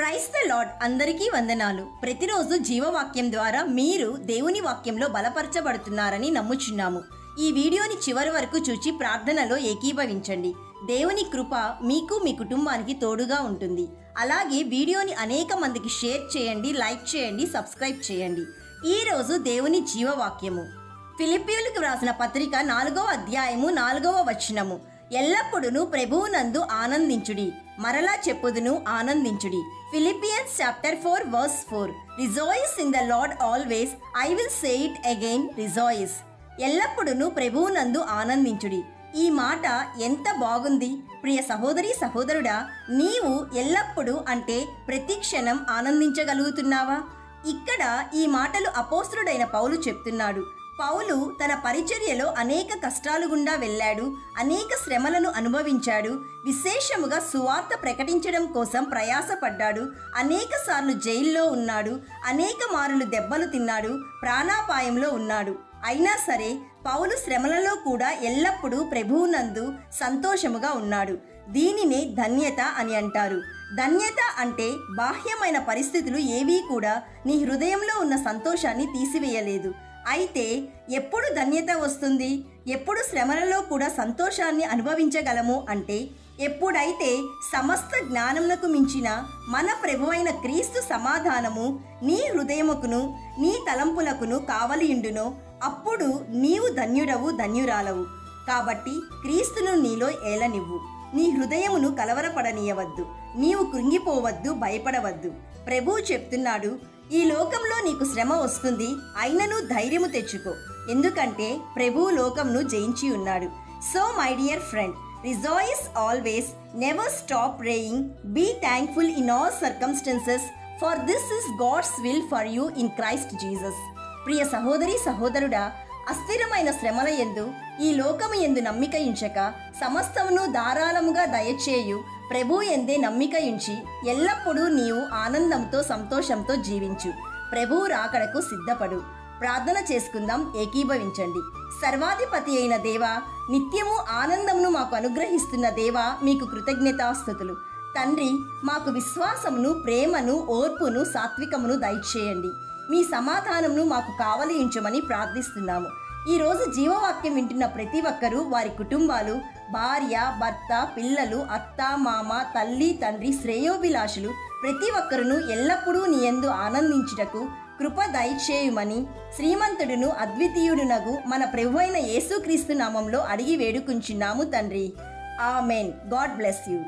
Praise the lord. అందరికీ వందనాలు. ప్రతిరోజు జీవవాక్యం ద్వారా మీరు దేవుని వాక్యంలో బలపరచబడుతున్నారని నమ్ముచున్నాము. ఈ వీడియోని చివరి వరకు చూచి ప్రార్థనలో ఏకీభవించండి. దేవుని కృప మీకు మీ కుటుంబానికి తోడుగా ఉంటుంది. అలాగే వీడియోని అనేక మందికి షేర్ చేయండి, లైక్ చేయండి, సబ్స్క్రైబ్ చేయండి. ఈరోజు దేవుని జీవవాక్యము ఫిలిప్పీయులకు వ్రాసిన పత్రిక 4వ అధ్యాయము 4వ వచనము. ఎల్లప్పుడూ ప్రభువునందు ఆనందించుడి. మరలా చెప్పుదును, ఆనందించుడి. Philippians chapter 4 verse 4. Rejoice in the Lord always. I will say it again, rejoice. ఎల్లప్పుడూ ప్రభువునందు ఆనందించుడి. ఈ మాట ఎంత బాగుంది ప్రియ సహోదరి సహోదరుడా. నీవు ఎల్లప్పుడూ అంటే ప్రతి క్షణం ఆనందించగలుగుతున్నావా? ఇక్కడ ఈ మాటలు అపోస్తలుడైన పౌలు చెప్తున్నాడు. పౌలు తన పరిచర్యలో అనేక కష్టాలు గుండా వెళ్ళాడు, అనేక శ్రమలను అనుభవించాడు, విశేషముగా సువార్త ప్రకటించడం కోసం ప్రయాసపడ్డాడు, అనేక సార్లు జైల్లో ఉన్నాడు, అనేక మారులు దెబ్బలు తిన్నాడు, ప్రాణాపాయంలో ఉన్నాడు. అయినా సరే పౌలు శ్రమలలో కూడా ఎల్లప్పుడూ ప్రభువునందు సంతోషముగా ఉన్నాడు. దీనినే ధన్యత అని అంటారు. ధన్యత అంటే బాహ్యమైన పరిస్థితులు ఏవీ కూడా నీ హృదయంలో ఉన్న సంతోషాన్ని తీసివేయలేదు. అయితే ఎప్పుడు ధన్యత వస్తుంది? ఎప్పుడు శ్రమలలో కూడా సంతోషాన్ని అనుభవించగలము అంటే ఎప్పుడైతే సమస్త జ్ఞానమునకు మించిన మన ప్రభువైన క్రీస్తు సమాధానము నీ హృదయముకును నీ తలంపులకును కావలియుండునో అప్పుడు నీవు ధన్యుడవు, ధన్యురాలవు. కాబట్టి క్రీస్తును నీలో ఏలనివ్వు. నీ హృదయమును కలవరపడనీయవద్దు. నీవు కృంగిపోవద్దు, భయపడవద్దు. ప్రభువు చెప్తున్నాడు, ఈ లోకంలో నీకు శ్రమ వస్తుంది, అయినను ధైర్యము తెచ్చుకో, ఎందుకంటే ప్రభువు లోకంను జయించి ఉన్నాడు. So my dear friend, rejoice always, never stop praying, be thankful in all circumstances, for this is God's will for you in Christ Jesus. ప్రియ సహోదరి సహోదరుడా, అస్థిరమైన శ్రమల యందు ఈ లోకము యందు నమ్మిక ఉంచక సమస్తమును ధారాళముగా దయచేయు ప్రభు యందే నమ్మిక ఉంచి ఎల్లప్పుడూ నీవు ఆనందంతో సంతోషంతో జీవించు. ప్రభువు రాకడకు సిద్ధపడు. ప్రార్థన చేసుకుందాం, ఏకీభవించండి. సర్వాధిపతి అయిన దేవా, నిత్యము ఆనందమును మాకు అనుగ్రహిస్తున్న దేవా, మీకు కృతజ్ఞతాస్తుతులు. తండ్రి, మాకు విశ్వాసమును, ప్రేమను, ఓర్పును, సాత్వికమును దయచేయండి. మీ సమాధానమును మాకు కావలి ఉంచమని ప్రార్థిస్తున్నాము. ఈరోజు జీవవాక్యం వింటున్న ప్రతి ఒక్కరూ, వారి కుటుంబాలు, భార్య, భర్త, పిల్లలు, అత్త, మామ, తల్లి, తండ్రి, శ్రేయోభిలాషులు ప్రతి ఒక్కరును ఎల్లప్పుడూ నీ యందు ఆనందించుటకు కృప దయచేయుమని శ్రీమంతుడును అద్వితీయుడునగు మన ప్రభువైన యేసుక్రీస్తు నామంలో అడిగి వేడుకుంటున్నాము తండ్రి. ఆమెన్. God bless you.